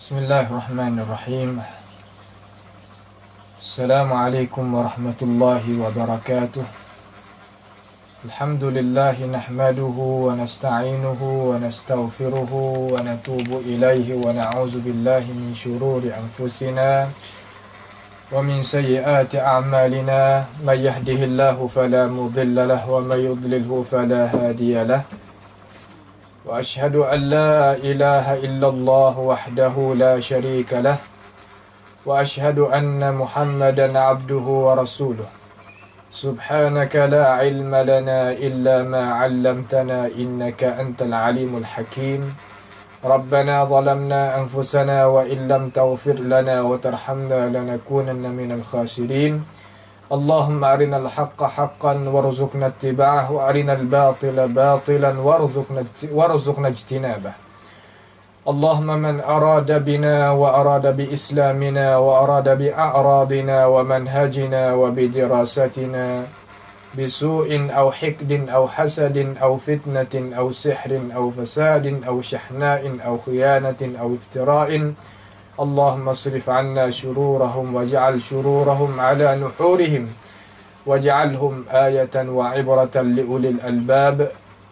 Bismillahirrahmanirrahim. Assalamualaikum warahmatullahi wabarakatuh. Alhamdulillahi nahmaduhu wa nasta'inuhu wa nastaghfiruhu wa natubu ilaihi wa na'udzu billahi min syururi anfusina wa min sayyiati a'malina. May yahdihillahu fala mudilla lahu wa may yudlilhu fala hadiya lahu. وأشهد أن لا إله إلا الله وحده لا شريك له وأشهد أن محمدا عبده ورسوله سبحانك لا علم لنا إلا ما علمتنا إنك أنت العليم الحكيم ربنا ظلمنا أنفسنا وإن لم تغفر لنا وترحمنا لنكونن من الخاسرين اللهم أرنا الحق حقا وارزقنا اتباعه وأرنا الباطل باطلا وارزقنا اجتنابه اللهم من أراد بنا وأراد بإسلامنا وأراد بأعراضنا ومنهجنا وبدراستنا بسوء أو حقد أو حسد أو فتنة أو سحر أو فساد أو شحناء أو خيانة أو افتراء اللهم اصرف عنا شرورهم واجعل شرورهم على نحورهم واجعلهم آية وعبرة لأولي الألباب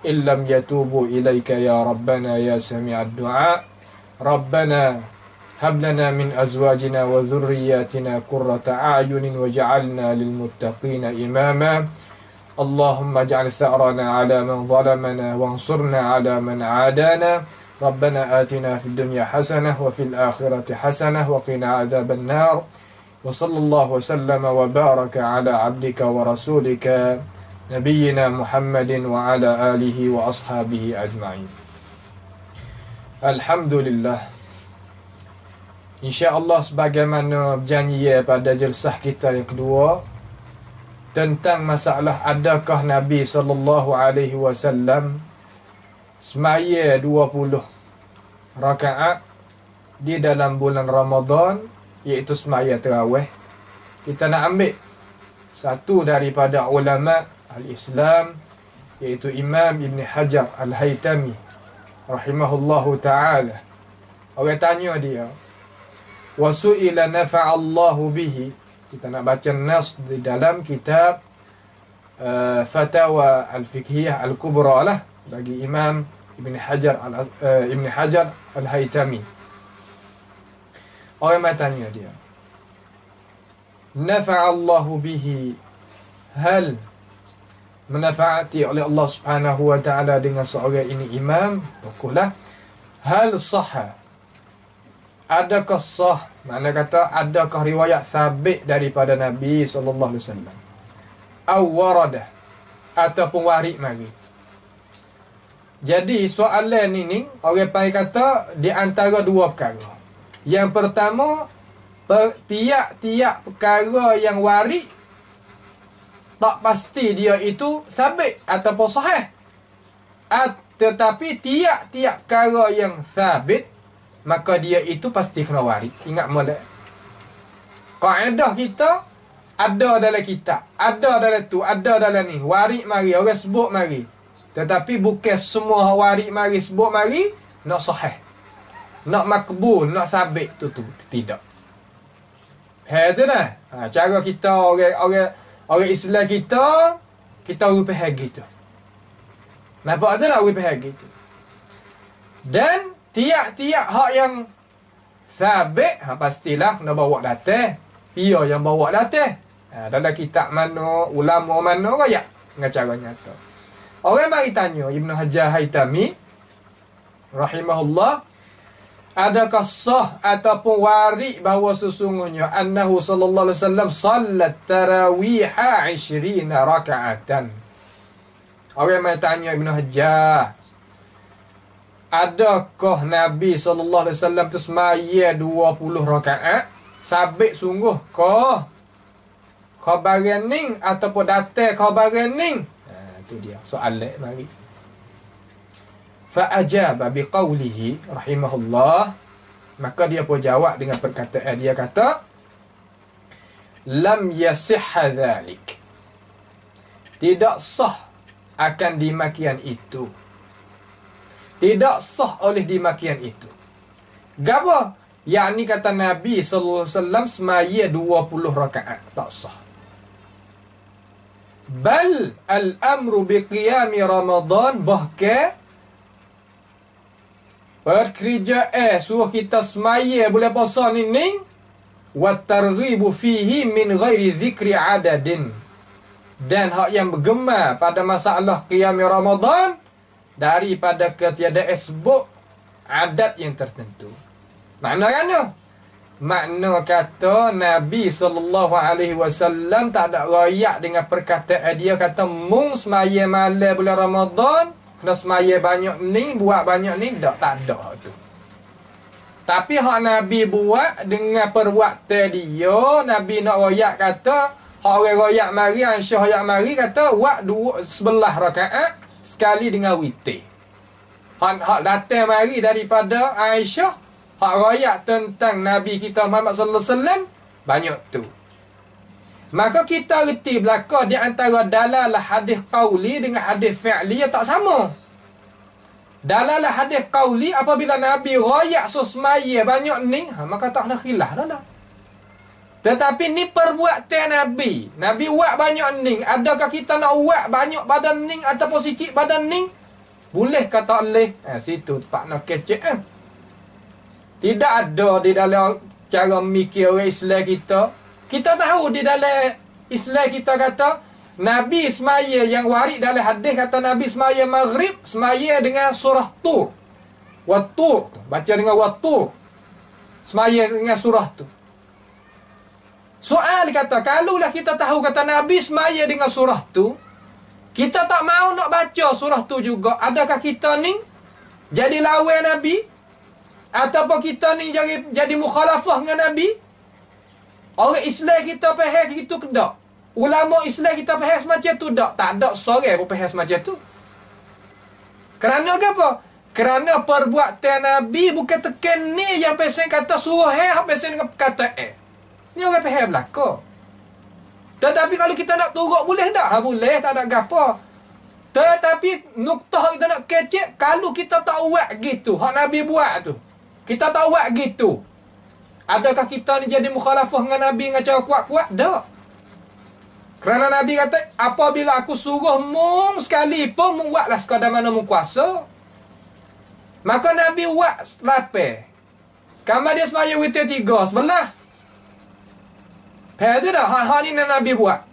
إن لم يتوبوا إليك يا ربنا يا سميع الدعاء ربنا هب لنا من أزواجنا وذرياتنا قرة أعين واجعلنا للمتقين إماما اللهم اجعل ثأرنا على من ظلمنا وانصرنا على من عادانا ربنا آتنا في الدنيا حسنة وفي الآخرة حسنة وقنا عذاب النار وصلى الله وسلم وبارك على عبدك ورسولك نبينا محمد وعلى آله وأصحابه أجمعين. Alhamdulillah, InsyaAllah sebagaimana berjanji pada jelsah kita yang kedua tentang masalah adakah Nabi SAW semaya 20 rakaat di dalam bulan Ramadan, iaitu semaya tarawih. Kita nak ambil satu daripada ulama al-Islam, iaitu Imam Ibn Hajar al-Haytami rahimahullahu ta'ala. Orang tanya dia, wa su'ila nafa'allahu bihi. Kita nak baca nas di dalam kitab Fatawa al-Fiqhiyah al-Kubra lah, bagi Imam Ibn Hajar al-Haytami. Orang tanya dia, nafa'allahu bihi, hal menafaati oleh Allah Subhanahu wa ta'ala dengan seorang ini imam, tokohlah, hal sahha, adakah sah, makna kata adakah riwayat sabit daripada Nabi SAW, aw warada, ataupun warid mari. Jadi soalan ini orang panggil kata di antara dua perkara. Yang pertama, tiap-tiap perkara yang warid tak pasti dia itu sabit ataupun sahih. Tetapi tiap-tiap perkara yang sabit, maka dia itu pasti kena warid. Ingat molek, kaedah kita ada dalam kitab, ada dalam tu, ada dalam ni. Warid mari, orang sebut mari. Tetapi bukan semua warid mari sebut mari nak sahih, nak makbul, nak sabit tu tidak. Faham tu dah? Cara kita orang Islam kita rupih gitu. Nampak tu nak rupih gitu. Dan tiap-tiap hak yang sabit, pastilah nak bawa datang. Dia yang bawa datang. Dalam kitab mana, ulama mana raya dengan cara nyata. Orang mari tanya Ibn Hajar Haytami rahimahullah, adakah sah ataupun warid bahawa sesungguhnya annahu sallallahu alaihi wasallam sallat tarawiha 20 raka'atan. Orang mari tanya Ibn Hajar, adakah Nabi sallallahu alaihi wasallam tu semaya 20 rakaat? Sabit sungguh kah khabaran ning ataupun datang khabaran ning? Itu dia soalan mari. Fa ajaba biqaulihi rahimahullah, maka dia pun jawab dengan perkataan dia, kata lam yasihha dhalik, tidak sah akan dimakian itu, tidak sah oleh dimakian itu. Gapa? yakni kata Nabi sallallahu alaihi wasallam semaya 20 rakaat tak sah. Bal al-amru biqiyami Ramadan, bahkan kerja suruh kita semaya bulan puasa ni wa targhibu fihi min ghairi zikri adadin, dan hak yang bergema pada masalah qiyam Ramadan daripada ketiada sebut adat yang tertentu. Makna kan tu? Makna kata Nabi SAW tak ada rayak dengan perkataan dia kata mung semaya malam bulan Ramadan kena semaya banyak ni, buat banyak ni. Tak ada tu. Tapi hak Nabi buat dengan perbuatan dia, Nabi nak rayak kata, hak orang rayak mari, Aisyah rayak mari kata buat 11 rakaat sekali dengan witir. Hak datang mari daripada Aisyah, hak rayak tentang Nabi kita Muhammad sallallahu alaihi wasallam banyak tu. Maka kita reti belaka di antara dalalah hadis qauli dengan hadis fi'li tak sama. Dalalah hadis qauli apabila Nabi rayak semaya banyak ni, maka tak ada khilaf dah. Tetapi ni perbuatan Nabi. Nabi buat banyak ni. Adakah kita nak buat banyak badan ni ataupun sikit badan ni? Boleh ke tak boleh? Situ pak nak kecek Tidak ada di dalam cara mikir orang Islam kita. Kita tahu di dalam Islam kita kata Nabi semaya yang warid dalam hadis kata Nabi semaya maghrib semaya dengan surah Tur. Wat-Tur, baca dengan Wat-Tur. Semaya dengan surah tu. Soal kata, kalulah kita tahu kata Nabi semaya dengan surah tu, kita tak mau nak baca surah tu juga, adakah kita ni jadi lawan Nabi? Ataupun kita ni jadi mukhalafah dengan Nabi? Orang Islam kita faham gitu ke tak? Ulama Islam kita faham semacam tu tak? Tak ada seorang pun faham semacam tu. Kerana apa? Kerana perbuatan Nabi bukan tekan ni yang pesen kata suruh apa pesen dengan kata Ni orang faham belaka. Tetapi kalau kita nak turut boleh tak? Boleh, tak ada gapo. Tetapi nuktah kita nak kecek, kalau kita tak buat gitu, hak Nabi buat tu, kita tak buat gitu, adakah kita ni jadi mukhalafah dengan Nabi dengan cara kuat-kuat? Tak. Kerana Nabi kata, apabila aku suruh mung sekali pun mung buatlah sekadar mana mung kuasa. Maka Nabi buat 8. Kamar dia semaya witir 3 sebelah. Faham tak? Hal-hal ni Nabi buat.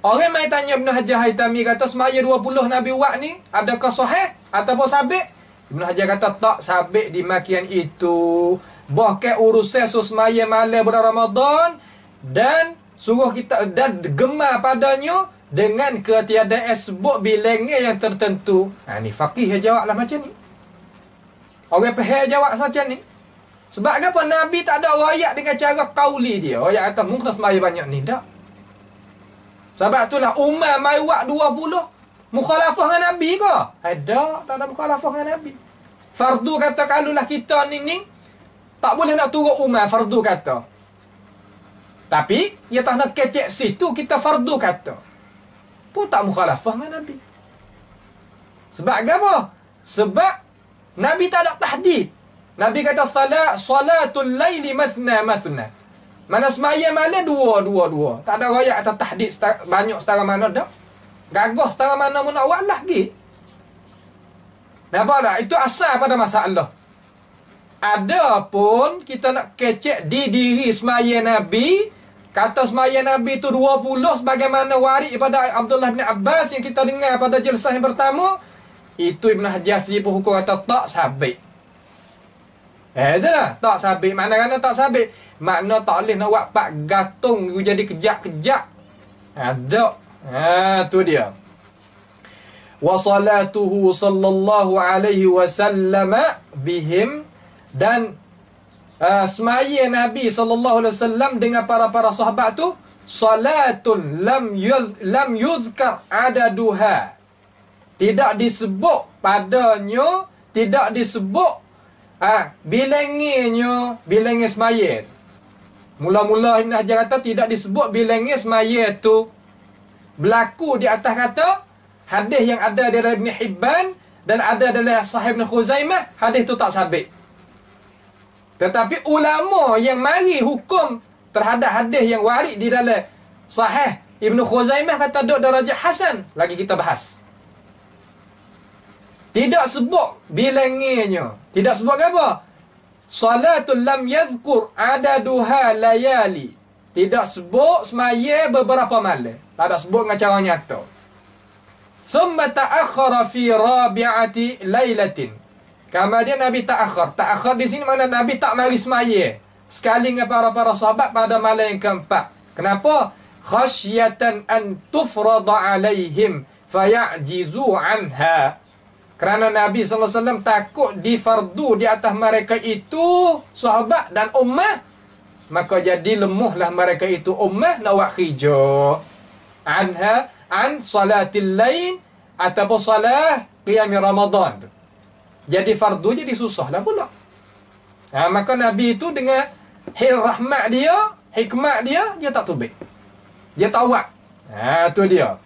Orang mai tanya Ibn Hajar Haytami kata semaya 20 Nabi buat ni adakah sahih ataupun sabit? Ibn Hajar kata tak sabit di makian itu. Bahkan urusan semaya malam bulan Ramadan dan suruh kita dan gemar padanya dengan ketiadaan sebut bilangnya yang tertentu. Ni faqih jawablah macam ni. Orang faham jawab macam ni. Sebab apa? Nabi tak ada rayak dengan cara qauli dia. Rayak kata mungkin semaya banyak ni. Tak. Sebab itulah Umar mai buat 20 mukhalafah dengan Nabi ke? Tak ada mukhalafah dengan Nabi. Fardu kata kalulah kita ni tak boleh nak turut Umar, fardu kata. Tapi ia tak nak kecek situ kita fardu kata. Pun tak mukhalafah dengan Nabi. Sebab apa? Sebab Nabi tak ada tahdid. Nabi kata salatul laili mathna. Mana semaya malam dua. Tak ada rayak atau tahdid banyak setara mana dah. Gagah setara mana mu nak buat lah lagi. Nampak tak? Itu asal pada masalah. Adapun kita nak kecek di diri semaya Nabi, kata semaya Nabi itu 20 sebagaimana warid pada Abdullah bin Abbas yang kita dengar pada jelasah yang pertama, itu Ibn Hajar pun hukum kata tak sabit. Itulah tak sabit. Mana-mana tak sabit. Makna tak boleh nak buat pak gatung jadi kejap-kejap. Tu dia. Wa salatuhu sallallahu alaihi wasallam bihim, dan semaya Nabi sallallahu alaihi wasallam dengan para sahabat tu salatun lam yuzkar adaduha. Tidak disebut padanya, tidak disebut bilangnya semaya tu. Mula-mula Ibn Hajar kata tidak disebut bilangnya semaya tu. Berlaku di atas kata hadis yang ada dari Ibn Hibban dan ada dalam Sahih Ibn Khuzaimah, hadis tu tak sabit. Tetapi ulama yang mari hukum terhadap hadis yang warid di dalam Sahih Ibn Khuzaimah kata duk darajat hasan, lagi kita bahas. Tidak sebut bilangannya. Tidak sebut apa? Salatul lam yadhkur adaduha layali. Tidak sebut semaya beberapa malam. Tak ada sebut dengan cara nyata. Thumma ta'akhara fi rabi'ati laylatin. Kemudian Nabi ta'akhir. Ta'akhir di sini mana Nabi tak mari semaya sekali dengan para sahabat pada malam yang keempat. Kenapa? Khasyatan an tufrada alaihim faya'jizu anha. Kerana Nabi SAW takut difardu di atas mereka itu sahabat dan ummah, maka jadi lemahlah mereka itu ummah nak buat khijah anha an salatil lain ataupun salah qiyam Ramadan tu. Jadi fardu jadi susah lah pula. Maka Nabi itu dengan rahmat dia, hikmat dia tak tubik. Dia tawak. Tu dia.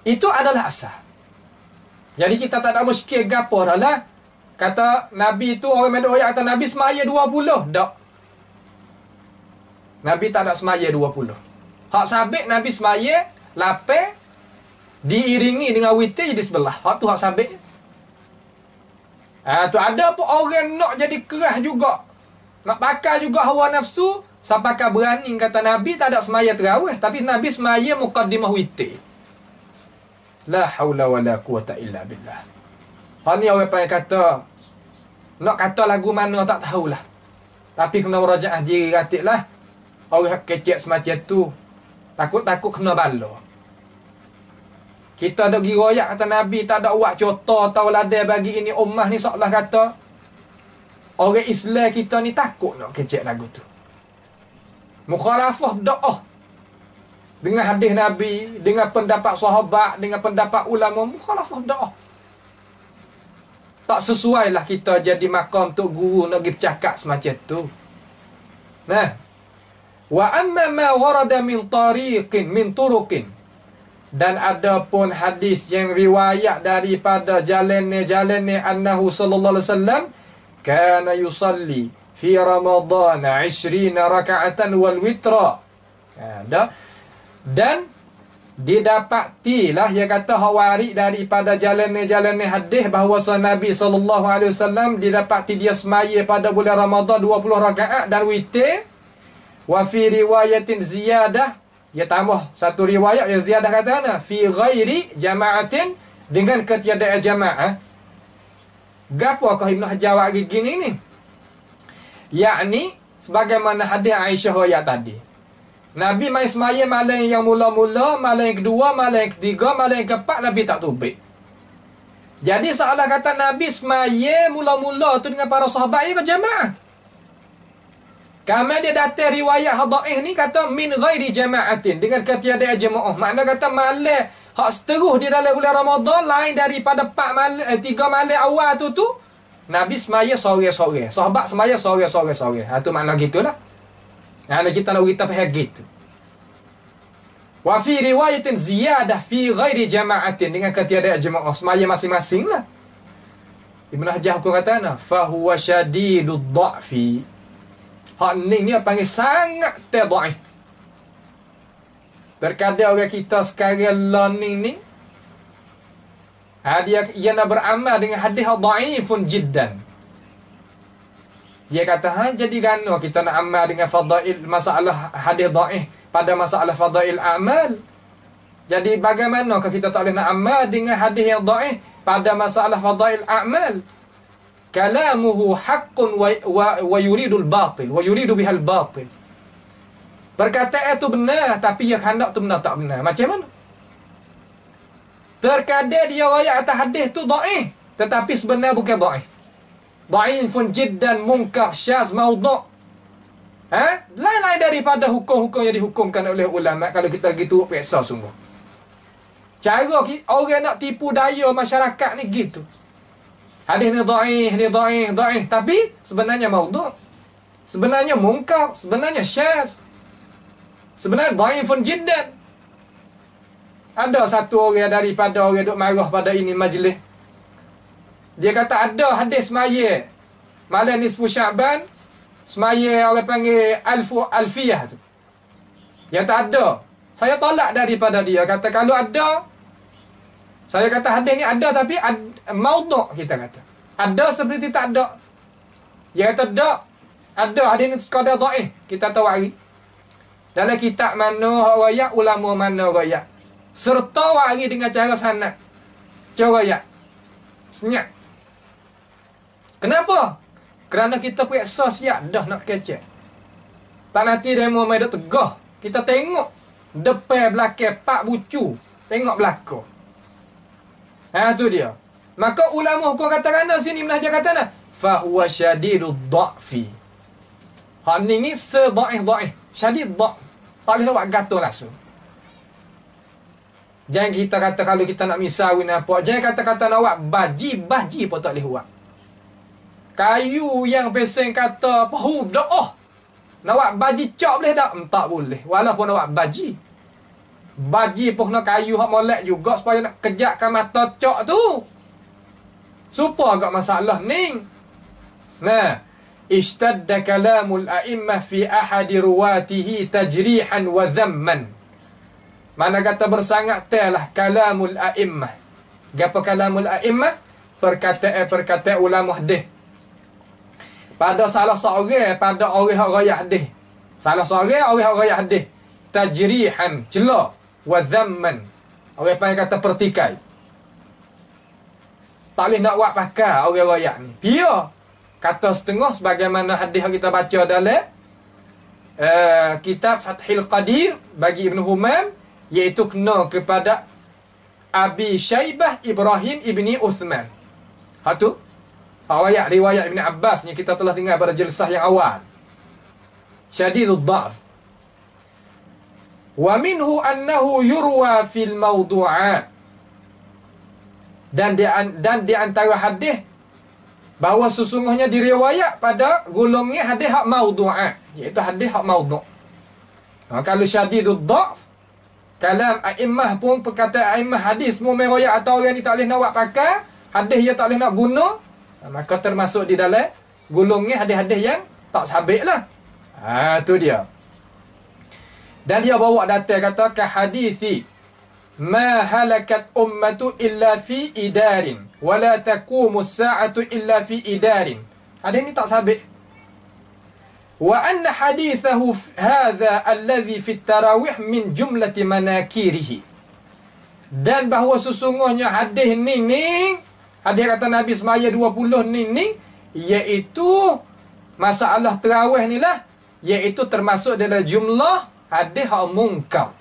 Itu adalah asal. Jadi kita tak ada muskil gapo dah lah. Kata Nabi tu, orang ada ayat kata Nabi semaya 20. Tak. Nabi tak ada semaya 20. Hak sabit Nabi semaya 8 diiringi dengan witir jadi sebelah. Hak tu hak sabit. Tu ada pun orang nak jadi keras juga. Nak pakai juga hawa nafsu. Sampai berani kata Nabi tak ada semaya terawih. Tapi Nabi semaya muqaddimah witir. La haula wa la quwata illa billah. Hal ni orang panggil kata, nak kata lagu mana tak tahulah. Tapi kena merajaah diri ratik lah. Orang kecek semacam tu, takut-takut kena bala. Kita ada giroyak kata Nabi, tak ada buat contoh atau ladai bagi ini ummah ni, seolah kata orang Islam kita ni takut nak kecek lagu tu. Mukhalafah doa dengan hadis Nabi, dengan pendapat sahabat, dengan pendapat ulama, mukhalafah doa. Tak sesuai lah kita jadi makam tok guru nak pergi bercakap semacam tu. Nah. Wa amma ma warada min tariqin min turuqin. Dan ada pun hadis yang riwayat daripada jalan-jalan annahu sallallahu alaihi wasallam kana yusalli fi Ramadan 20 raka'atan wal witra. Dan didapatilah, dia kata hawari daripada jalan-jalan hadis bahawa Nabi SAW didapati dia semaya pada bulan Ramadan 20 rakaat dan witir. Wa fi riwayatin ziyadah, dia tambah satu riwayat yang ziyadah kata fi ghairi jama'atin, dengan ketiadaan jamaah. Gapo kau Ibn Hajar jawab gini ni? Yakni sebagaimana hadis Aisyah ayat tadi. Nabi mai semaya malam yang mula-mula, malam yang kedua, malam yang ketiga, malam yang keempat Nabi tak tubik. Jadi seolah kata Nabi semaya mula-mula tu dengan para sahabat dia berjamaah. Kama dia datang riwayat hadaih ni kata min ghairi jama'atin, dengan ketiadaan jemaah. Makna kata malam hak seterus di dalam bulan Ramadan lain daripada 3 malam awal tu Nabi semaya sore-sore. Sahabat semaya sore-sore. Tu makna gitulah. Kita nak kita faham gitu. Wa fi riwayatin ziyadah fi ghairi jama'atin, dengan ketiadaan jemaah, semaya masing-masing lah. Ibn Hajar aku kata fa huwa syadidud dha'fi. Hak ni panggil sangat tadhaif. Terkadang orang kita sekarang learning ni dia nak beramal dengan hadis dhaifun jiddan. Dia kata, jadi gano kita nak amal dengan fadail masalah hadis dhaif pada masalah fadail amal. Jadi bagaimana kita tak boleh nak amal dengan hadis yang dhaif pada masalah fadail amal? Kalamuhu haqqun wa yuridul batil wa yuridu bihal batil. Perkataan itu benar, tapi yang hendak tu benar tak benar. Macam mana? Terkadang dia riwayat atas hadis tu dhaif, tetapi sebenarnya bukan dhaif. Dhaifun jiddan, munkar, syaz, maudhu'. Lain-lain daripada hukum-hukum yang dihukumkan oleh ulama. Kalau kita gitu peksa sungguh. Cara orang nak tipu daya masyarakat ni gitu. Hadis ni dhaif, tapi sebenarnya maudhu'. Sebenarnya munkar, sebenarnya syaz. Sebenarnya dhaifun jiddan. Ada satu orang daripada orang duk marah pada ini majlis. Dia kata ada hadis semaya malam nisfu Syaban, semaya orang panggil Alfiyah tu. Yang tak ada. Saya tolak daripada dia. Kata kalau ada, saya kata hadis ni ada tapi maudhu' kita kata. Ada seperti tak ada. Dia kata tak. Ada hadis ni sekadar dhaif. Kita tahu hari. Dalam kitab mana hak royak, ulama mana royak. Serta wari dengan cara sanad. Cara royak. Senyap. Kenapa? Kerana kita periksa siap dah nak kecek. Tak nanti demo main duk tegah. Kita tengok depan belakang pak bucu. Tengok belakang. Tu dia. Maka ulama hukum kata kana sini menahja kata na fa huwa syadidud dha'fi. Hak ni sedhaif. Syadid dha'f. Tak boleh nak buat gatal langsung. Jangan kita kata kalau kita nak misawin apa. Jangan kata-kata nak buat baji pun tak boleh buat. Kayu yang peseng kata pahu doa. Nak buat baji cok boleh tak? Tak boleh. Walaupun nak buat baji. Baji pun nak kayu hak molek juga supaya nak kejakkan mata cok tu. Supaya agak masalah ni. Nah. Ishtadda kalamul a'immah fi ahadi ruwatihi tajrihan wa dhamman. Mana kata bersangat telah kalamul a'immah. Apa kalamul a'immah? Perkataan ulama hadis. Pada salah seorang pada orang hak raya hadis. Salah seorang orang hak raya hadis. Tajrihan, celak, wa dhamman. Orang panggil kata pertikai. Tak boleh nak buat pakai orang raya ni. Pia kata setengah sebagaimana hadis yang kita baca dalam kitab Fathil Qadir bagi Ibn Humam, iaitu kena kepada Abi Syaibah Ibrahim ibni Uthman. Hatu riwayat Ibn Abbas yang kita telah dengar pada jelasah yang awal. Syadidud dha'f. Wa minhu annahu yurwa fil mawdu'at. Dan di antara hadis bahawa sesungguhnya diriwayat pada golongan hadis hak maudhu'at, iaitu hadis hak maudhu'. Kalau syadidud dha'f, kalam a'immah pun perkataan a'immah hadis semua meriwayat atau orang ni tak boleh nak buat pakai, hadis dia tak boleh nak guna, maka termasuk di dalam golongan hadis-hadis yang tak sabit lah. Tu dia. Dan dia bawa data kata ka hadisi ma halakat ummatu illa fi idarin wala taqumu as-sa'atu illa fi idarin. Hadis ni tak sabit. Wa anna hadithahu hadha alladhi fi at-tarawih min jumlati manakirihi. Dan bahawa sesungguhnya hadis ni hadis kata Nabi semaya 20 ni iaitu masalah tarawih ni lah, iaitu termasuk dalam jumlah hadis hak mungkar.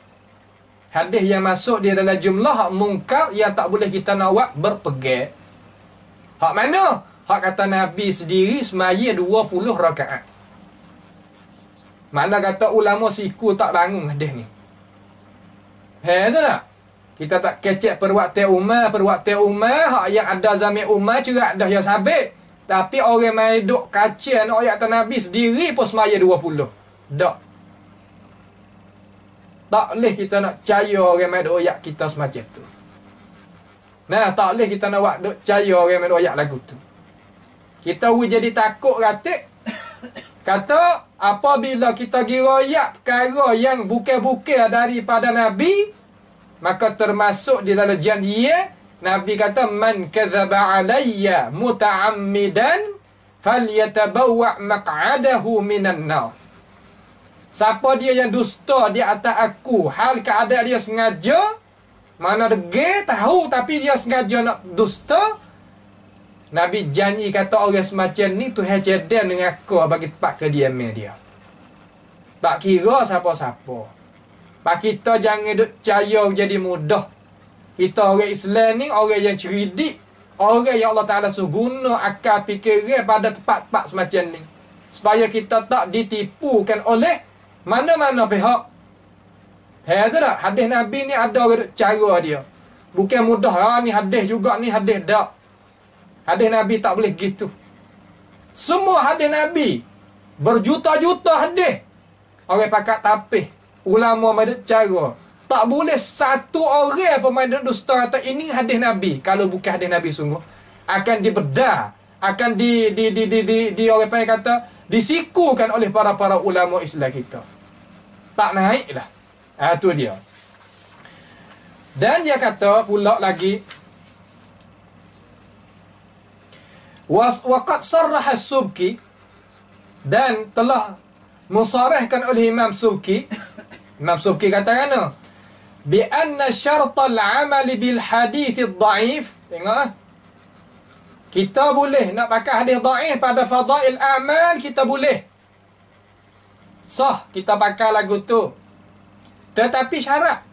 Hadis yang masuk dia dalam jumlah hak mungkar yang tak boleh kita nak buat berpegang. Hak mana? Hak kata Nabi sendiri semaya 20 rakaat. Mana kata ulama siku tak bangun hadis ni. Tu tak? Kita tak kecek perwaktu Umar hak yang ada zaman Umar cerak dah yang sabit. Tapi orang main duk kacau nak ayat Nabi sendiri pun semaya 20. Tak. Tak boleh kita nak percaya orang main duk ayat kita semacam tu. Nah, tak boleh kita nak buat duk percaya orang main duk ayat lagu tu. Kita jadi takut ratik. Kata apabila kita giroyak perkara yang bukan-bukan daripada Nabi, maka termasuk di dalam janjian Nabi kata man kadzaba alayya muta'ammidan falyatabawwa maq'adahu minan nar. Siapa dia yang dusta di atas aku, hal keadaan dia sengaja, mana degil tahu tapi dia sengaja nak dusta, Nabi janji kata orang semacam ni Tuhan cedek dengan aku bagi tempat kediaman dia. Tak kira siapa-siapa. Pak kita jangan duk percaya jadi mudah. Kita orang Islam ni orang yang cerdik, orang yang Allah Ta'ala suruh guna akal fikiran pada tempat-tempat semacam ni, supaya kita tak ditipukan oleh mana-mana pihak. Tu tak? Hadis Nabi ni ada orang duk cara dia. Bukan mudah, ni hadis juga, ni hadis tak. Hadis Nabi tak boleh gitu. Semua hadis Nabi, berjuta-juta hadis, orang pakat tapih, ulama main cara. Tak boleh satu orang pun main dusta kata ini hadis Nabi. Kalau bukan hadis Nabi sungguh, akan dibedah, akan orang panggil kata disikukan oleh para ulama Islam kita. Tak naik lah. Tu dia. Dan dia kata pula lagi, waqad sarraha Subki, dan telah musarahkan oleh Imam Subki. Imam Subki kata kan, bi anna syartal amali bil hadith dhaif. Tengok, kita boleh nak pakai hadis dhaif pada fadail amal, kita boleh. Sah kita pakai lagu tu. Tetapi syarat.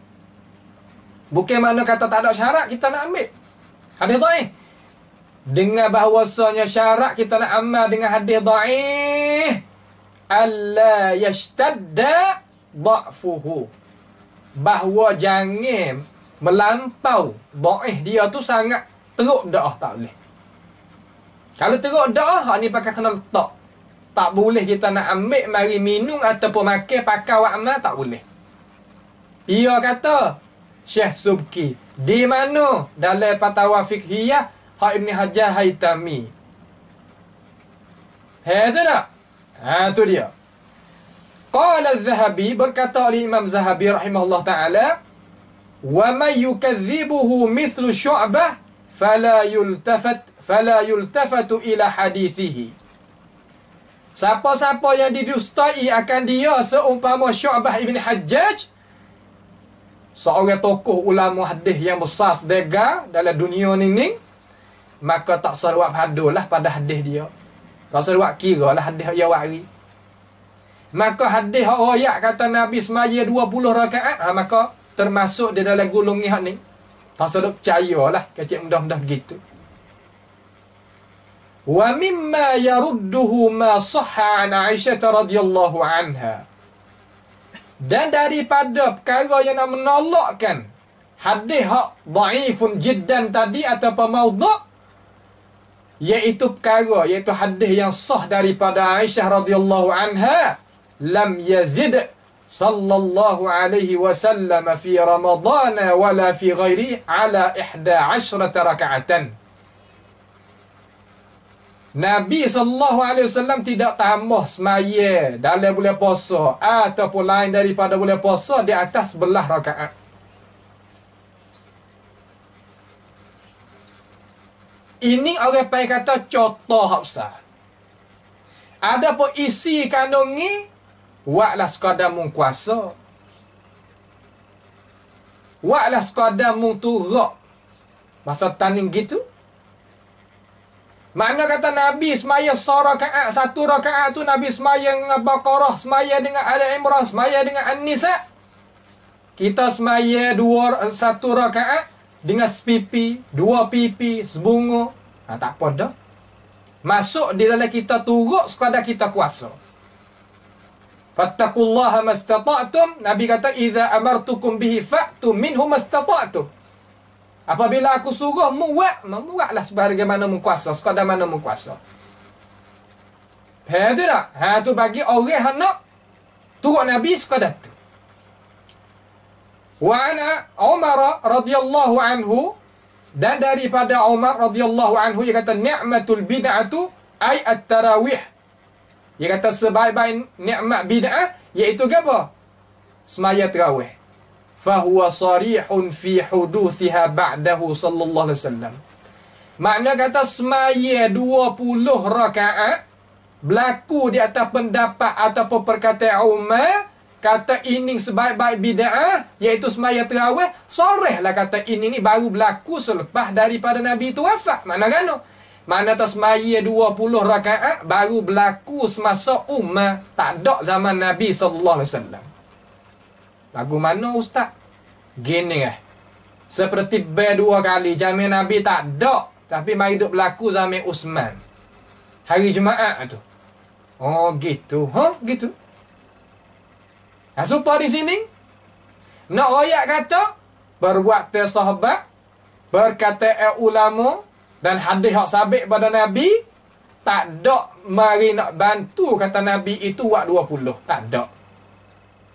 Bukan makna kata tak ada syarat kita nak ambil hadis dhaif. Dengan bahawasanya syarat kita nak amal dengan hadis dhaif, alla yashtadda dha'fuhu. Bahawa jangan melampau dhaif dia tu sangat teruk dah, tak boleh. Kalau teruk dah, hak ni pakai kena letak. Tak boleh kita nak ambil mari minum ataupun makan pakai wa amal, tak boleh. Ia kata Syekh Subki di mana dalam Fatwa Fiqhiyah hak Ibn Hajar Haitami. Tu tak? Tu dia. Qala Az-Zahabi, berkata oleh Imam Zahabi rahimahullah taala, wa may yukadzibuhu mithlu Syu'bah fala yultafatu ila hadithihi. Siapa-siapa yang didustai akan dia seumpama Syu'bah Ibn Hajjaj, seorang tokoh ulama hadis yang besar sedega dalam dunia ni, maka tak seruat hadulah pada hadis dia. Tak seruat kira lah hadis yang wari. Maka hadis ayat kata Nabi semaya 20 rakaat, maka termasuk di dalam golongan ni. Tak seruat percayalah, kecik mudah-mudah begitu. Wa mimma yarudduhu ma sahha an Aisyah radhiyallahu anha. Dan daripada perkara yang nak menolakkan hadis hak dhaifun jiddan tadi ataupun maudhu', iaitu perkara, iaitu hadis yang sah daripada Aisyah radhiyallahu anha, lam yazid sallallahu alaihi wasallam fi Ramadan wala fi ghairi ala 11 raka'atan. Nabi sallallahu alaihi wasallam tidak tambah semaya dalam bulan puasa ataupun lain daripada bulan puasa di atas 11 rakaat. Ini orang panggil kata contoh hak besar. Adapun isi kandung ni, waklah sekadar mung kuasa. Waklah sekadar mung turuk. Masa tanding gitu. Makna kata Nabi semaya rakaat, satu rakaat tu Nabi semaya dengan Baqarah, semaya dengan Ali Imran, semaya dengan An-Nisa. Kita semaya satu rakaat dengan sepipi, 2 pipi, sebunga. Tak apa dah. Masuk di dalam kita turut sekadar kita kuasa. Fattaqullaha mastata'tum. Nabi kata, idza amartukum bihi fa'tu minhu mastata'tum. Apabila aku suruh membuatlah sebagaimana mengkuasa, sekadar mana mengkuasa. Tu tak? Tu bagi orang nak turut Nabi sekadar tu. Wa ana Umar radhiyallahu anhu, dan daripada Umar radhiyallahu anhu dia kata ni'matul bid'atu ay at-tarawih. Dia kata sebaik-baik nikmat bid'ah iaitu apa? Semaya tarawih. Fahuwa sarihun fi huduthiha ba'dahu sallallahu alaihi wasallam. Makna kata semaya 20 rakaat berlaku di atas pendapat ataupun perkataan Umar, kata ini sebaik-baik bid'ah iaitu semaya tarawih, sorehlah kata ini ni baru berlaku selepas daripada Nabi itu wafat. Makna kan? Makna atas semaya 20 rakaat baru berlaku semasa Umar, tak ada zaman Nabi sallallahu alaihi wasallam. Lagu mana ustaz? Gini seperti dua kali zaman Nabi tak ada, tapi mari duk berlaku zaman Uthman. Hari Jumaat tu. Oh gitu. Gitu. Supaya di sini nak ayat kata berbuat sahabat, berkata ulama dan hadis hak sabit pada Nabi, tak ada mari nak bantu kata Nabi itu buat 20. Tak ada.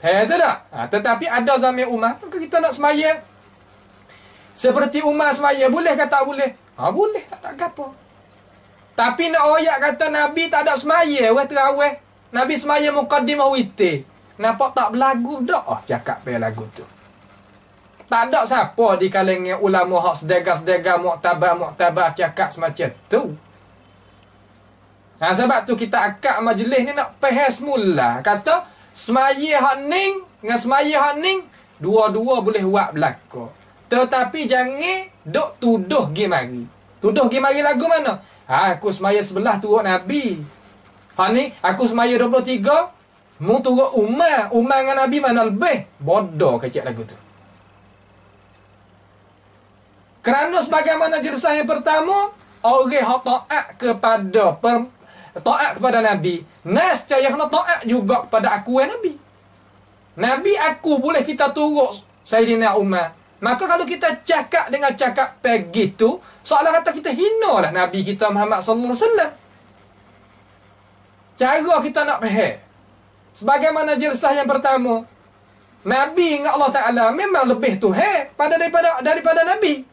Tu tak? Tetapi ada zaman Umar, maka kita nak semaya seperti Umar semaya, boleh ke tak boleh? Boleh, tak ada apa. Tapi nak royak kata Nabi tak ada semaya orang terawih. Nabi semaya muqaddimah witir. Nampak tak berlagu dak? Oh, cakap pe lagu tu. Tak ada siapa di kalangan ulama hak sedega-sedega muktabar cakap semacam tu. Nah, sebab tu kita akak majlis ni nak faham semula. Kata semaya hak ning dengan semaya hak ning dua-dua boleh buat belaka. Tetapi jangan dok tuduh gi mari. Tuduh gi mari lagu mana? Aku semaya sebelah turut Nabi. Hak ni aku semaya 23, mu turut Umar. Umar dengan Nabi mana lebih? Bodoh kecil lagu tu. Kerana sebagaimana jelasah yang pertama, orang hak taat kepada Nabi, nescaya kena taat juga kepada akuan Nabi. Nabi aku boleh kita turut Sayyidina Umar. Maka kalau kita cakap dengan cakap begitu, seolah kata kita hina lah Nabi kita Muhammad sallallahu alaihi wasallam. Cara kita nak faham. Sebagaimana jelasah yang pertama, Nabi dengan Allah Ta'ala memang lebih Tuhan daripada Nabi.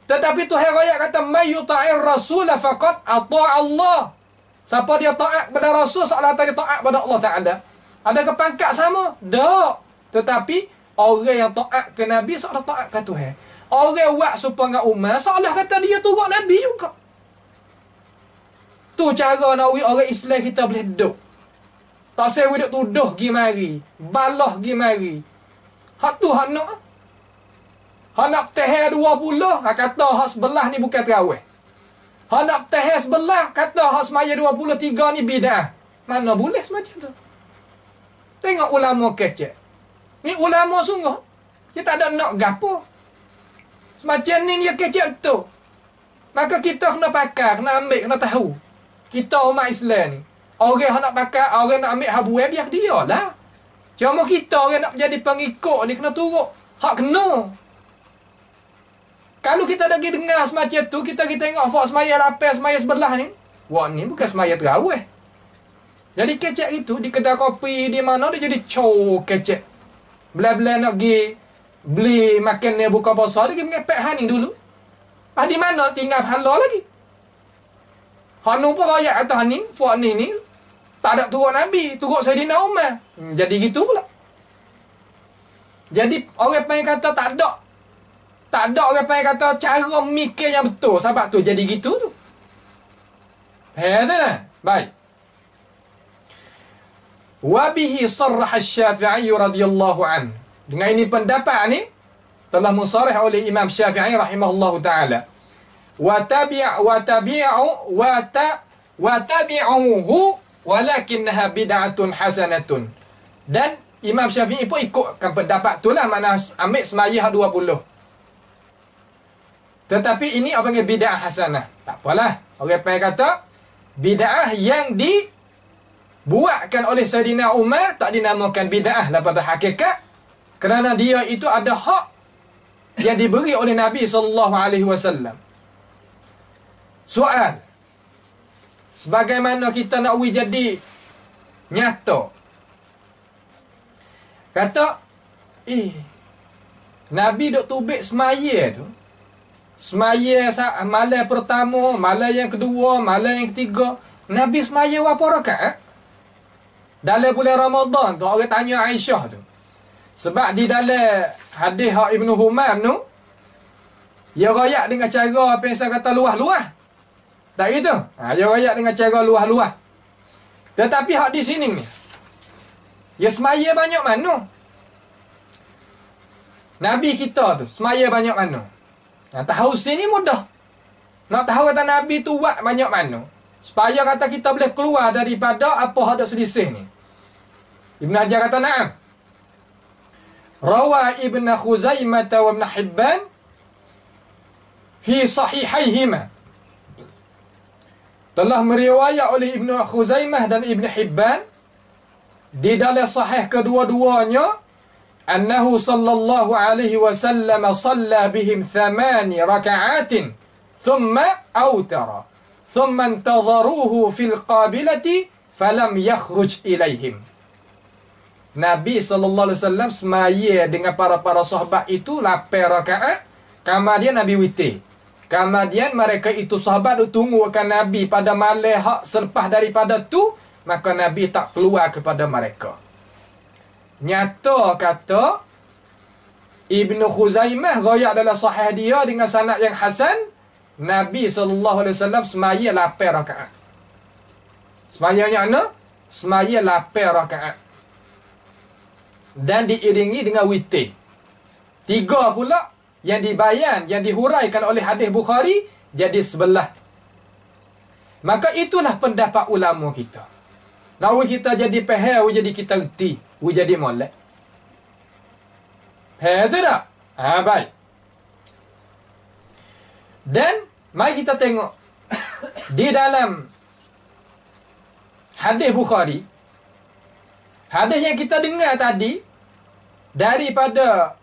Tetapi Tuhan raya kata, "May yuta'ir rasul faqad ata' Allah." Siapa dia taat kepada Rasul, seolah dia taat kepada Allah Ta'ala. Adakah pangkat sama? Tak. Tetapi orang yang taat ke Nabi seolah taat ke Tuhan. Orang buat supaya Umar seolah kata dia turut Nabi juga. Tu cara nak orang Islam kita boleh duduk. Tak saya duduk tuduh gi mari, balah gi mari. Hak tu hak nak. Hak nak tehir 20, hak kata hak sebelah ni bukan terawih. Hak nak tehir sebelah, kata hak semaya 23 ni bid'ah. Mana boleh semacam tu? Tengok ulama kecek. Ni ulama sungguh. Dia tak ada nak gapo. Semacam ni dia kecek betul. Maka kita kena pakar, kena ambil, kena tahu. Kita umat Islam ni. Orang yang nak pakar, orang nak ambil habuai, biar dia lah. Cuma kita orang nak jadi pengikut ni kena turut. Hak kena. Kalau kita lagi dengar semacam tu, kita tengok fak semaya lapar, semaya sebelah ni. Wah ni bukan semaya terawih. Jadi kecek itu, di kedai kopi, di mana dia jadi kecek. Bila-bila nak pergi beli makan ni buka puasa, dia pergi mengepek haning dulu. Di mana tinggal pahala lagi. Hanu pun rakyat kata haning, fak ni tak ada turut Nabi, turut Sayyidina Umar. Jadi gitu pula. Jadi orang pengen kata tak ada. Tak ada orang pengen kata cara mikir yang betul. Sebab tu jadi gitu tu. Faham tak? Baik. Wabihi sarrah Syafi'i radhiyallahu an. Dengan ini pendapat ni telah musarih oleh Imam Syafi'i rahimahullahu taala. Watabi'uhu walakinnaha bid'atun hasanatun. Dan Imam Syafi'i pun ikutkan pendapat tu lah, mana ambil semaya 20. Tetapi ini apa panggil bid'ah hasanah. Tak apalah. Orang panggil kata bid'ah yang dibuatkan oleh Sayyidina Umar tak dinamakan bid'ah lah pada hakikat, kerana dia itu ada hak yang diberi oleh Nabi SAW. Soal. Sebagaimana kita nak jadi nyata. Kata, Nabi duk tubik semaya tu. Semaya malam pertama, malam yang kedua, malam yang ketiga. Nabi semaya berapa rakaat? Dalam bulan Ramadan tu, orang tanya Aisyah tu. Sebab di dalam hadis Ibnu Humam tu, dia rayak dengan cara apa yang saya kata luah-luah. Tak gitu? Dia rayak dengan cara luah-luah. Tetapi hak di sini ni, dia semaya banyak mana? Nabi kita tu, semaya banyak mana? Nak tahu sini mudah. Nak tahu kata Nabi tu buat banyak mana, supaya kata kita boleh keluar daripada apa ada selisih ni. Ibn Hajar kata na'am. Rawa Ibn Khuzaimah wa Ibn Hibban fi sahihaihima. Telah meriwayat oleh Ibn Khuzaimah dan Ibn Hibban di dalam sahih kedua-duanya, annahu sallallahu alaihi wasallam shalla bihim 8 raka'atin thumma awtara thumma intadharuhu fil qabilati falam yakhruj ilaihim. Nabi sallallahu alaihi wasallam semaya dengan para sahabat itu 8 rakaat, kemudian Nabi witir. Kemudian mereka itu sahabat tunggu akan Nabi pada malam hak selepas daripada tu, maka Nabi tak keluar kepada mereka. Nyata kata Ibnu Khuzaimah royak dalam sahih dia dengan sanad yang hasan, Nabi SAW semaya 8 rakaat. Semayanya mana? Semaya 8 rakaat. Dan diiringi dengan witir. 3 pula yang dibayan, yang dihuraikan oleh hadis Bukhari jadi 11. Maka itulah pendapat ulama kita. Nak kita jadi faham, jadi kita reti, jadi molek. Faham tu tak? Baik. Dan mari kita tengok di dalam hadis Bukhari, hadis yang kita dengar tadi daripada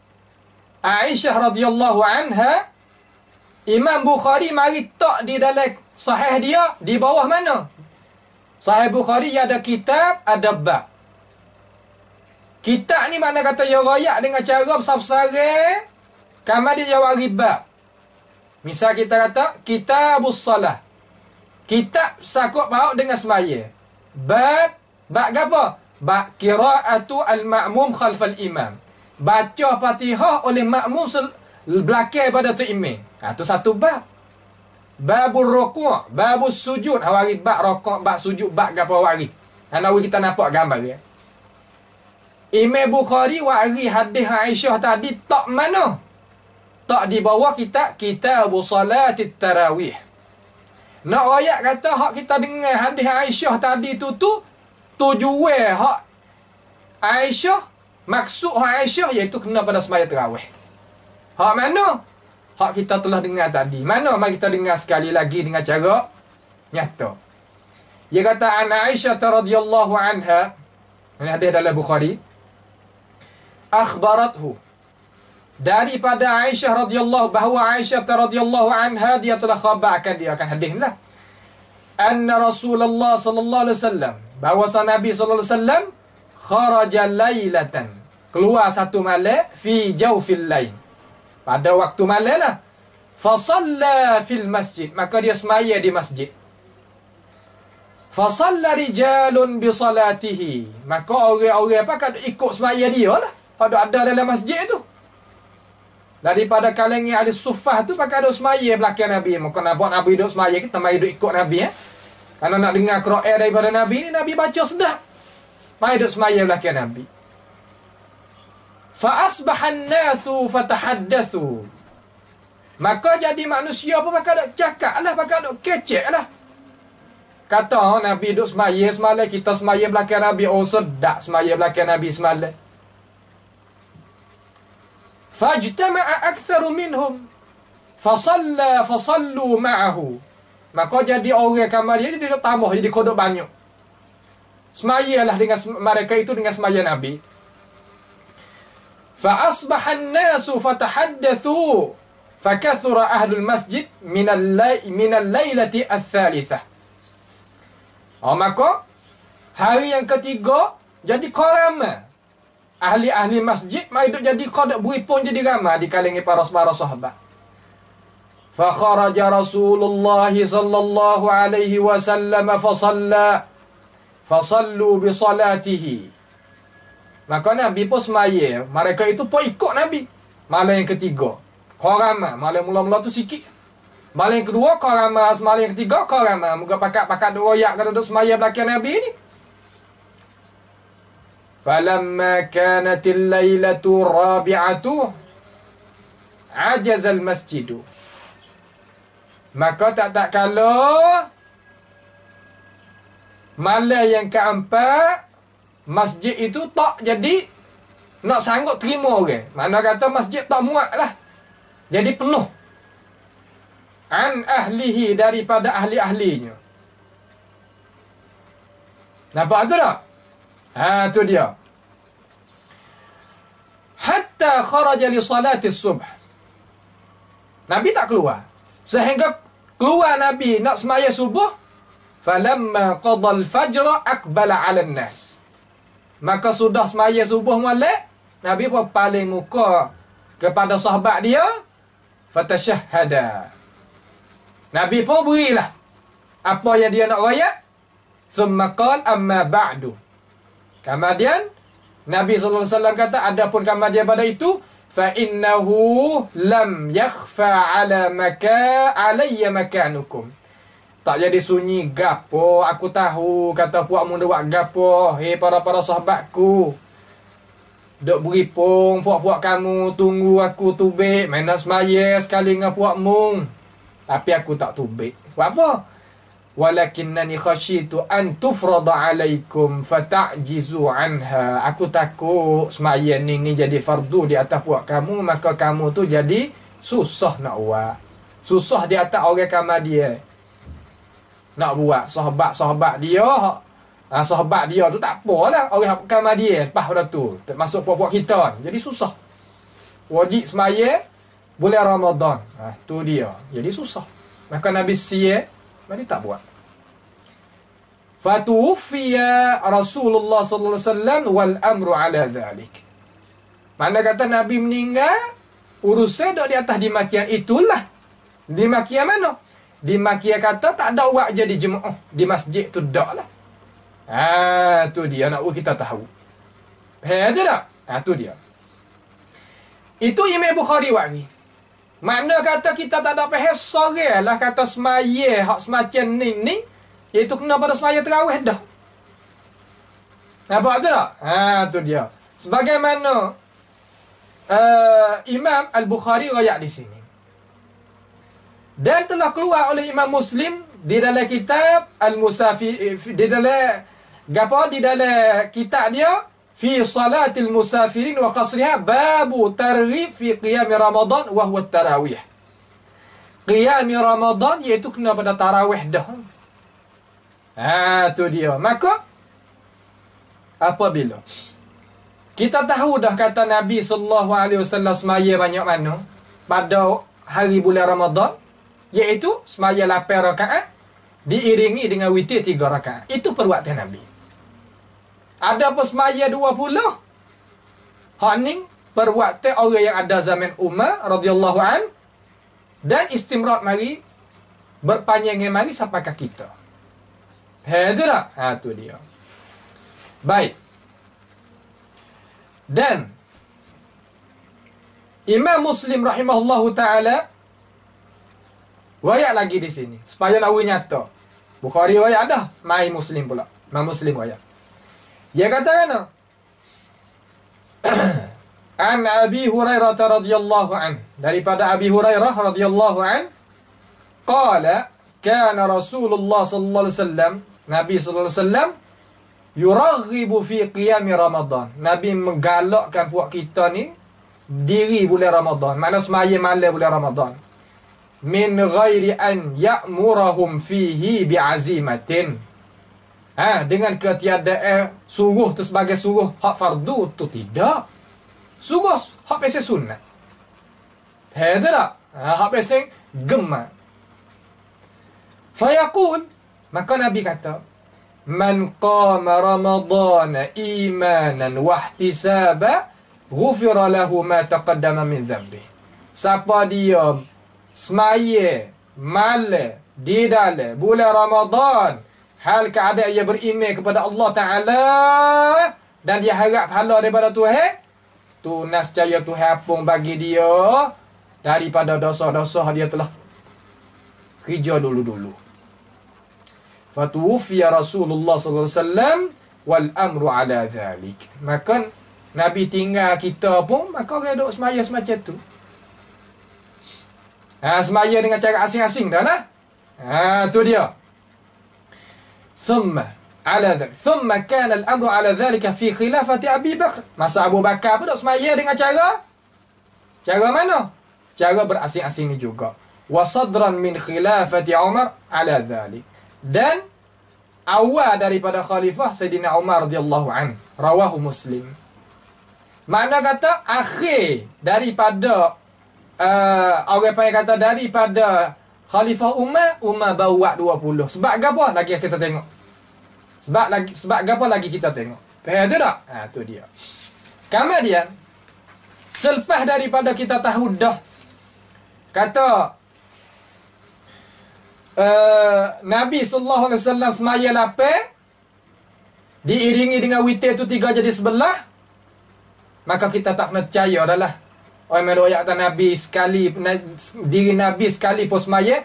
Aisyah radhiyallahu anha, Imam Bukhari mari tak di dalam sahih dia di bawah mana? Sahih Bukhari ada kitab, ada bab. Kitab ni mana kata ya royak dengan cara besar-besar, kamar dia jawab bab. Misal kita kata kitabus salah. Kitab sakut baut dengan semaya. Bab apa? Bab qiraatu al-ma'mum khalfal imam. Baca Fatihah oleh makmum belakang pada tu imam. Tu satu bab. Babul ruku', babus sujud, hawari bab rukuk, bab sujud, bab gapo hawari. Nak kita nampak gambar ya. Imam Bukhari wari hadis Aisyah tadi tak mana? Tak di bawah kitabus salatit tarawih. Nak ayat kata hak kita dengar hadis Aisyah tadi tu tujuan hak Aisyah, maksud hak Aisyah iaitu kena pada sembahyang tarawih. Hak mana? Hak kita telah dengar tadi. Mana? Mari kita dengar sekali lagi dengan cara nyata. Dia kata an Aisyah radhiyallahu anha, ini hadis dalam Bukhari, akhbarathu, daripada Aisyah radhiyallahu, bahawa Aisyah radhiyallahu anha dia telah khabarkan, dia akan hadis lah, anna Rasulullah sallallahu alaihi wasallam, bahawa Nabi sallallahu alaihi wasallam kharaja lailatan, keluar satu malam, fi jawfil lail, pada waktu malam lah, fa shalla fil masjid, maka dia semaya di masjid. Fa shalla rijalun bi salatihi, maka orang-orang apa kad ikut semaya dia lah, ada dalam masjid tu. Daripada kalangan ahli suffah tu pakai duk semaya belakang Nabi. Maka nak buat Nabi duk semaya, kita mari duk ikut Nabi Kalau nak dengar Quran daripada Nabi ni, Nabi baca sedap. Mari duk semaya belakang Nabi. Fa asbahan nasu fatahaddatsu. Maka jadi manusia pun pakai duk cakap lah, pakai duk kecek lah. Kata Nabi duk semaya semalam, kita semaya belakang Nabi. Oh sedap semaya belakang Nabi semalam. Fajtama'a aktsaru minhum fasallu ma'ahu. Maka jadi orang kamar dia jadi tambah, jadi kodok banyak. Semayalah dengan mereka itu dengan semaya Nabi. Fa asbaha an-nasu fatahaddatsu fakathura ahlul masjid minal lailati ats-tsalitsah. Maka hari yang ketiga jadi ramai ahli-ahli masjid, mai duk jadi qad beripun jadi ramai di kalangan para sahabat. Fa kharaja Rasulullah sallallahu alaihi wasallam fa sallu bi salatihi. Maka Nabi pun semaya, mereka itu pun ikut Nabi. Malam yang ketiga ramai, malam mula-mula tu sikit. Malam yang kedua ramai, malam yang ketiga ramai. Muka pakat duk royak kalau duk semaya belakang Nabi ni. Falamma kanatil lailatu rabi'atu ajazal masjidu. Maka tak kala malam yang keempat, masjid itu tak jadi nak sanggup terima orang. Mana kata masjid tak muat lah, jadi penuh. An ahlihi, daripada ahli-ahlinya. Nampak tu tak? Tu dia. Hatta kharaja li salati subh. Nabi tak keluar. Sehingga keluar Nabi nak semaya subuh. Falamma qada al-fajr aqbala 'ala an-nas. Maka sudah semaya subuh molek, Nabi pun paling muka kepada sahabat dia, fatashahhada. Nabi pun berilah apa yang dia nak raya. Thumma qala amma ba'du. Kemudian Nabi SAW kata, adapun kemudian pada itu, fa innahu lam yakhfa alayya makanukum. Tak jadi sunyi gapo, aku tahu kata puakmu dak buat gapo, hei para sahabatku. Dok beripung puak-puak kamu tunggu aku tubik, main nak semaya sekali dengan puakmu. Tapi aku tak tubik. Buat apa? Walakinnani khasyitu an tufrada alaikum fata'jizu anha. Aku takut semaya ni jadi fardu di atas puak kamu, maka kamu tu jadi susah nak buat. Susah di atas orang kamar dia. Nak buat sahabat dia, sahabat dia tu tak apalah, orang kamar dia lepas pada tu masuk puak-puak kita, jadi susah. Wajib semaya bulan Ramadan. Tu dia. Jadi susah. Maka Nabi siap, Nabi tak buat. Fatuwfiya Rasulullah sallallahu alaihi wasallam wal amru ala dhalik. Mana kata Nabi meninggal, urusan dak di atas dimakian itulah. Dimakian mana? Dimakian kata tak ada awak jadi jemaah di masjid tu dak lah. Tu dia nak kita tahu. Faham tak? Tu dia. Itu Imam Bukhari wari. Makna kata kita tak ada faham sore lah kata semaya hak semacam ni iaitu kena pada semaya tarawih dah. Nampak tu tak? Tu dia. Sebagaimana Imam Al-Bukhari riwayat di sini. Dan telah keluar oleh Imam Muslim di dalam kitab Al-Musafir, di dalam kitab dia fi salatil musafirin wa qasriha babu targhib fi qiyam Ramadan wa huwa tarawih. Qiyam Ramadan iaitu kena pada tarawih dah. Tu dia. Maka apabila kita tahu dah kata Nabi sallallahu alaihi wasallam semaya banyak mana pada hari bulan Ramadan, iaitu semaya 8 rakaat diiringi dengan witir 3 rakaat. Itu perbuatan Nabi. Ada apa semaya 20? Hak ni perbuatan orang yang ada zaman Umar radhiyallahu an, dan istimrad mari berpanjang mari sampai ke kita. Faham tak? Tu dia. Baik. Dan Imam Muslim rahimahullahu taala riwayat lagi di sini supaya lawi nyata. Bukhari riwayat dah, mai Muslim pula. Imam Muslim riwayat. Dia katakan an Abi Hurairah radhiyallahu an, daripada Abi Hurairah radhiyallahu an, qala kana Rasulullah sallallahu alaihi wasallam, Nabi sallallahu alaihi wasallam yuraghibu fi qiyam Ramadan. Nabi menggalakkan puak kita ni diri bulan Ramadan, makna semaya malam bulan Ramadan. Min ghairi an ya'murahum fihi bi'azimatin. Dengan ketiadaan suruh tu sebagai suruh hak fardu tu tidak. Suruh hak pasal sunat. Faham tak? Hak pasal gemar. Fayaqul, maka Nabi kata, man qama Ramadana imanan wa ihtisaba ghufira lahu ma taqaddama min dhanbi. Siapa dia semaya malam di dalam bulan Ramadan hal keadaan ia beriman kepada Allah Ta'ala dan dia harap pahala daripada Tuhan, tu nascaya Tuhan pun bagi dia daripada dosa-dosa dia telah kerja dulu-dulu. Fatuwfiya Rasulullah sallallahu alaihi wasallam wal amru ala dhalik. Maka Nabi tinggal kita pun, maka orang duduk semaya semacam tu. Semaya dengan cara asing-asing dah lah. Tu dia. Thumma kana al-amru ala dhalika fi khilafati Abi Bakr. Masa Abu Bakar pun duduk semaya dengan cara mana? Cara berasing-asing ni juga. Wa sadran min khilafati Umar ala dhalik. Dan awal daripada khalifah Sayyidina Umar radhiyallahu an. Rawahu Muslim. Makna kata akhir daripada orang panggil kata daripada Khalifah Umar baru buat 20. Sebab apa? Lagi kita tengok. Sebab apa lagi kita tengok. Faham tak? Tu dia. Kemudian selepas daripada kita tahu dah kata Nabi sallallahu alaihi wasallam semaya lapar diiringi dengan witir tu 3 jadi sebelah, maka kita tak kena percaya dah lah. Orang meloyak kata Nabi sekali, diri Nabi sekali pun semaya,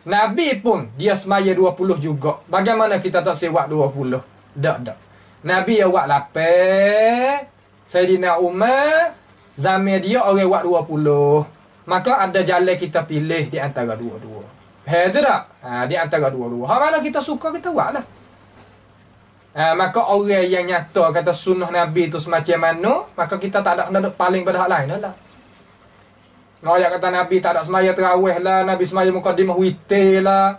Nabi pun dia semaya 20 juga. Bagaimana kita tak sewak 20? Tak. Nabi awak lapar, Sayyidina Umar zaman dia orang awak 20. Maka ada jalan kita pilih di antara dua-dua. Tu tak? Di antara dua-dua. Hak mana kita suka kita buat lah. Maka orang yang nyata kata sunnah Nabi tu semacam mana, maka kita tak ada kena paling pada hak lain lah. Orang kata Nabi tak ada semaya terawih lah, Nabi semaya mukadimah witir lah.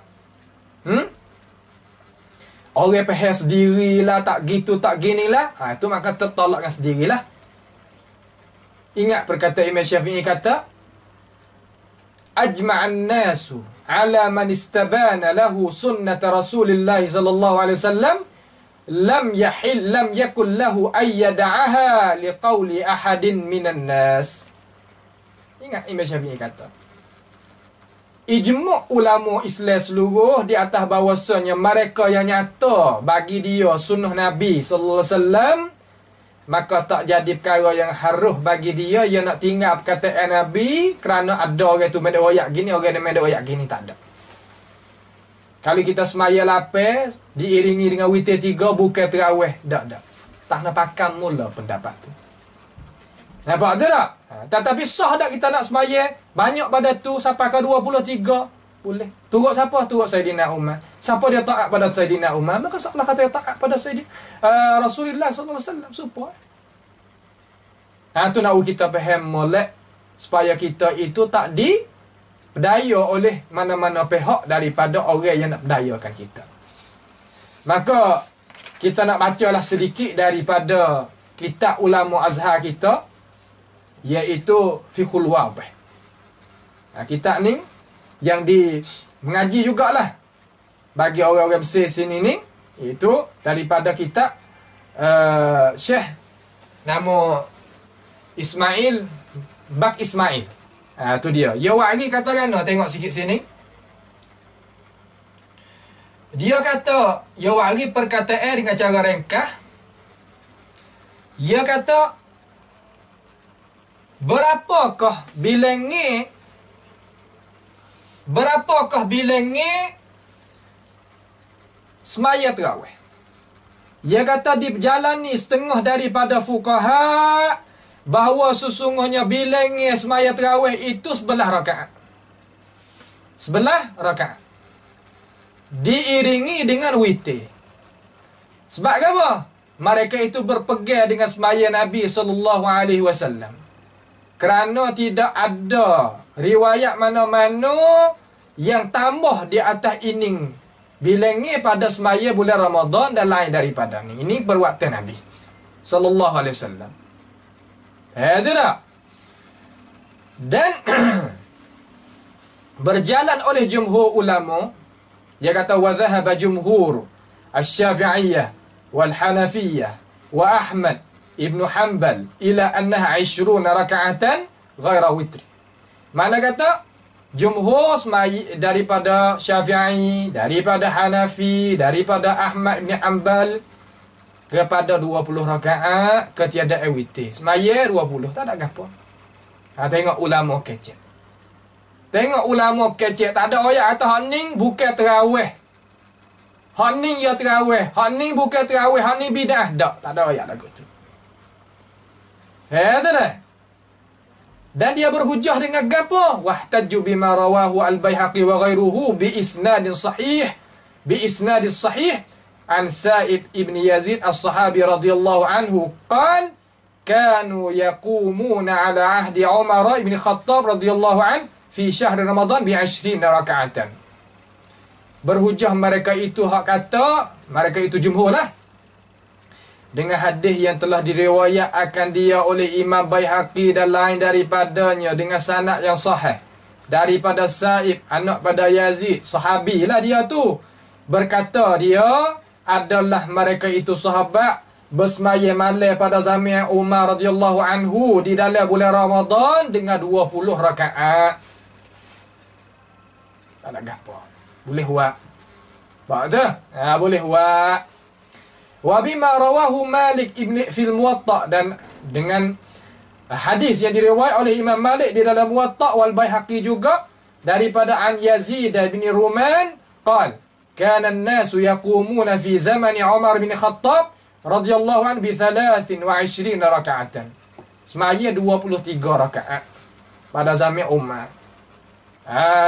Orang pahal sendiri lah, tak gitu tak gini lah. Itu maka tertolakkan sendirilah. Ingat perkataan Imam Syafi'i kata, ajma'an nasu ala man istabana lahu sunnat Rasulillah sallallahu alaihi wasallam lam yakul lahu ayyada'aha liqauli ahadin minan nas. Ingat Imam Syafi'i kata, ijma' ulama Islam seluruh di atas bahawasanya mereka yang nyata bagi dia sunnah Nabi sallallahu alaihi wasallam, maka tak jadi perkara yang harus bagi dia nak tinggal perkataan Nabi kerana ada orang tu menda royak gini, orang ni menda royak gini, tak ada. Kalau kita semaya lapar diiringi dengan witir 3 bukan terawih, tak. Tak nak pakam mula pendapat tu. Nampak tu tak? Tetapi sah tak kita nak semaya banyak pada tu sampai ke 23? Boleh. Turut siapa? Turut Sayyidina Umar. Siapa dia taat pada Sayyidina Umar, maka salah kata dia taat pada Sayyidina Rasulullah sallallahu alaihi wasallam. Supaya tu nak kita faham molek supaya kita itu tak diperdaya oleh mana-mana pihak daripada orang yang nak perdayakan kita. Maka kita nak bacalah sedikit daripada kitab ulama Azhar kita, iaitu Fiqhul Wadih. Kitab ni yang mengaji jugalah bagi orang-orang Mesir sini ni, itu daripada kitab Syekh nama Ismail Bak Ismail. Tu dia. Ya wari kata kan, tengok sikit sini. Dia kata, ya wari perkataan dengan cara ringkas. Dia kata, berapakah bilangnya semaya terawih? Dia kata dijalani setengah daripada fuqaha bahawa sesungguhnya bilangnya semaya terawih itu 11 rakaat. 11 rakaat. Diiringi dengan witir. Sebab apa? Mereka itu berpegang dengan semaya Nabi sallallahu alaihi wasallam. Kerana tidak ada riwayat mana-mana yang tambah di atas ining bilangnya pada semaya bulan Ramadan dan lain daripada ni. Ini perbuatan Nabi sallallahu alaihi wasallam. Itu tak? Dan berjalan oleh jumhur ulama, dia kata wa dhahaba jumhur asy-Syafi'iyyah wal Hanafiyyah wa Ahmad Ibnu Hanbal ila annaha 20 raka'atan ghaira witri. Mana kata jumhur daripada Syafi'i, daripada Hanafi, daripada Ahmad bin Hanbal kepada 20 rakaat ketiadaan witir. Semaya 20, tak ada gapo. Tengok ulama kecek. Tengok ulama kecek, tak ada ayat kata hak ning bukan terawih. Hak ning ya terawih, hak ning bukan terawih, hak ni bidah. Tak ada ayat lagu tu. Tu dah. Dan dia berhujah dengan gapo? Wahtajju bima rawahu al-Baihaqi wa ghairuhu bi isnadin sahih an Sa'ib ibn Yazid as-Sahabi radhiyallahu anhu qala kanu yaqumuna ala ahdi Umar ibn Khattab radhiyallahu an fi syahr Ramadan bi 20 raka'atan. Berhujah mereka itu hak kata, mereka itu jumhur lah, dengan hadis yang telah diriwayat akan dia oleh Imam Baihaqi dan lain daripadanya dengan sanad yang sahih daripada Sa'ib anak pada Yazid, sahabi lah dia tu, berkata dia adalah mereka itu sahabat bersemaya malam pada zaman Umar radhiyallahu anhu di dalam bulan Ramadan dengan 20 rakaat. Tak ada gapo. Boleh buat. Faham tak? Boleh buat. Wa bima rawahu Malik ibn fil Muwatta, dan dengan hadis yang diriwayat oleh Imam Malik di dalam Muwatta wal Baihaqi juga daripada an Yazid bin Ruman qala kana an-nasu yaqumuna fi zamani Umar bin Khattab radhiyallahu anhu bi 23 raka'atan. Semaya 23 rakaat pada zaman Umar.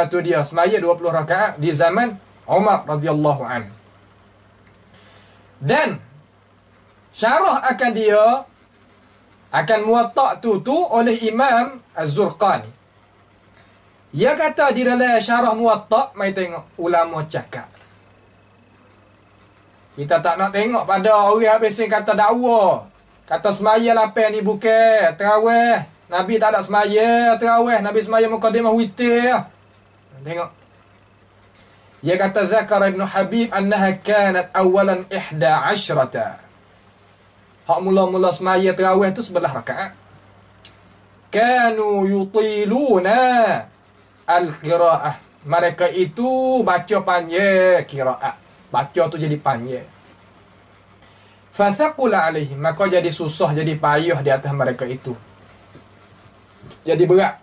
Tu dia, semaya 20 rakaat di zaman Umar radhiyallahu anhu. Dan syarah akan dia akan Muwatta tu oleh Imam Az-Zurqani. Dia kata di dalam syarah Muwatta, mai tengok ulama cakap. Kita tak nak tengok pada orang habis kata dakwa. Kata semaya lapan ni bukan tarawih. Nabi tak ada semaya tarawih, Nabi semaya mukadimah witir. Tengok. Dia kata zakara Ibn Habib annaha kanat awalan 11. Hak mula-mula semaya tarawih tu 11 rakaat. Kanu yutiluna al-qiraah. Mereka itu baca panjang qiraat. Baca tu jadi panjang. Fathaqula alaihim, maka jadi susah, jadi payah di atas mereka itu. Jadi berat.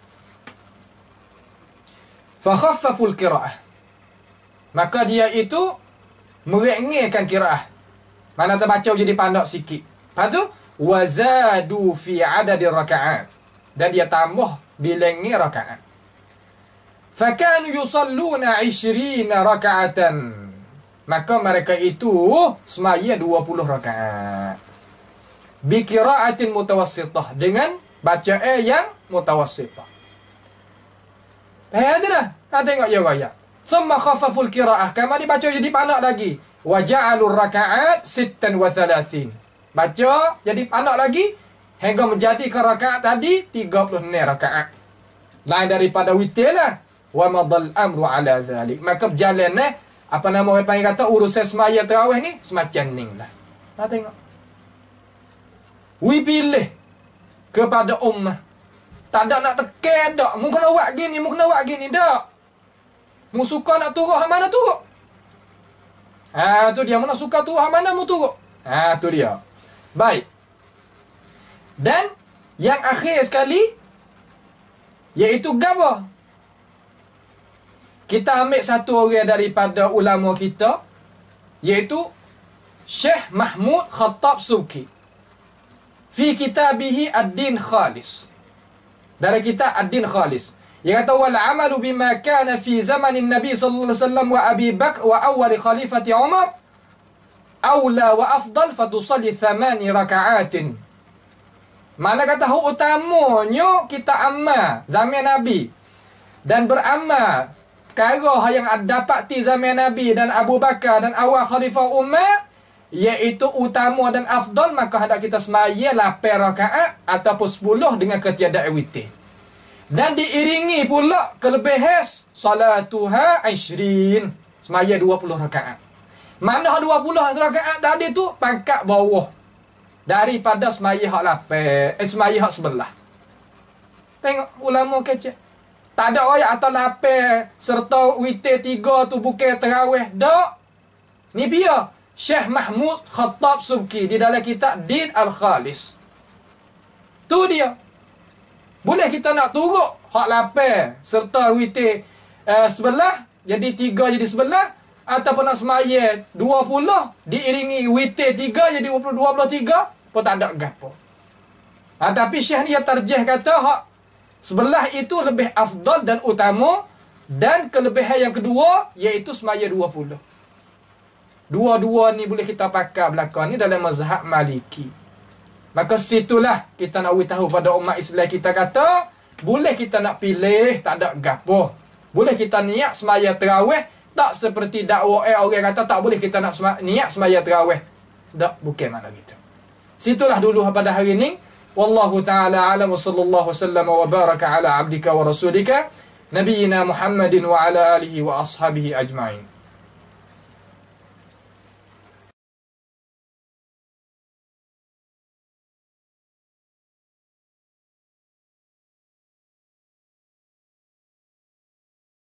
Fakhaffaful qiraah. Maka dia itu merengekkan qiraah. Mana terbaca jadi pandak sikit. Lepas tu wazadu fi adadi rakaat, dan dia tambah bilangnya rakaat. Fakanu yusalluna 20 rakaatan. Maka mereka itu semaya 20 rakaat. Bi qiraatin mutawassithah, dengan bacaan yang mutawassithah. Ada dah. Tengok ya raya. Thumma khaffaful qiraah, kama dibaca jadi panak lagi. Wa ja'alur rakaat 36. Baca jadi panak lagi hingga menjadi ke rakaat tadi 36 rakaat. Lain daripada witir lah. Wa madal amru ala zalik. Maka berjalan apa nama orang panggil kata urusan semaya tarawih ni semacam ni lah. Tengok. We pilih kepada ummah. Tak ada nak tekan dak. Mu kena buat gini, mu kena buat gini dak. Mu suka nak turut hak mana turut. Tu dia, mu nak suka turut hak mana mu turut. Tu dia. Baik. Dan yang akhir sekali iaitu gapo? Kita ambil satu orang daripada ulama kita, iaitu Syekh Mahmud Khattab Subki. Fi kitabihi Ad-Din Khalis. Dari kitab Ad-Din Khalis. Dia kata wal amalu bima kana fi zamanin Nabi sallallahu alaihi wasallam wa Abi Bakr wa awwal khalifati Umar aula wa afdal fatusalli 8 raka'atin. Mana kata hak utamanya kita amal zaman Nabi dan beramal perkara yang dapati zaman Nabi dan Abu Bakar dan awal Khalifah Umar, iaitu utama dan afdal, maka hendak kita semaya 8 rakaat ataupun 10 dengan ketiadaan witir. Dan diiringi pula kelebihan salatuha 20, semaya 20 rakaat. Mana 20 rakaat tadi tu pangkat bawah daripada semaya hak 8, semaya hak 11. Tengok ulama kecil. Tak ada ayat atau 8 serta witir 3 tu bukan tarawih. Tak. Ni dia Syekh Mahmud Khattab Subki di dalam kitab Din Al-Khalis. Tu dia. Boleh kita nak turut hak 8 serta witir 11 jadi 3 jadi 11, ataupun nak semaya 20 diiringi witir 3 jadi 23 pun tak ada gapo. Tapi Syekh ni dia tarjih kata hak 11 itu lebih afdal dan utama, dan kelebihan yang kedua iaitu semaya 20. Dua-dua ni boleh kita pakai belakang ni dalam mazhab Maliki. Maka situlah kita nak tahu pada umat Islam, kita kata boleh kita nak pilih, tak ada gapo. Boleh kita niat semaya tarawih, tak seperti dakwah orang kata tak boleh kita nak niat semaya tarawih. Tak, bukan mana gitu. Situlah dulu pada hari ini. Wallahu ta'ala alam wa sallallahu wasallam wa baraka ala abdika wa rasulika nabiyina Muhammadin wa ala alihi wa ashabihi ajma'in.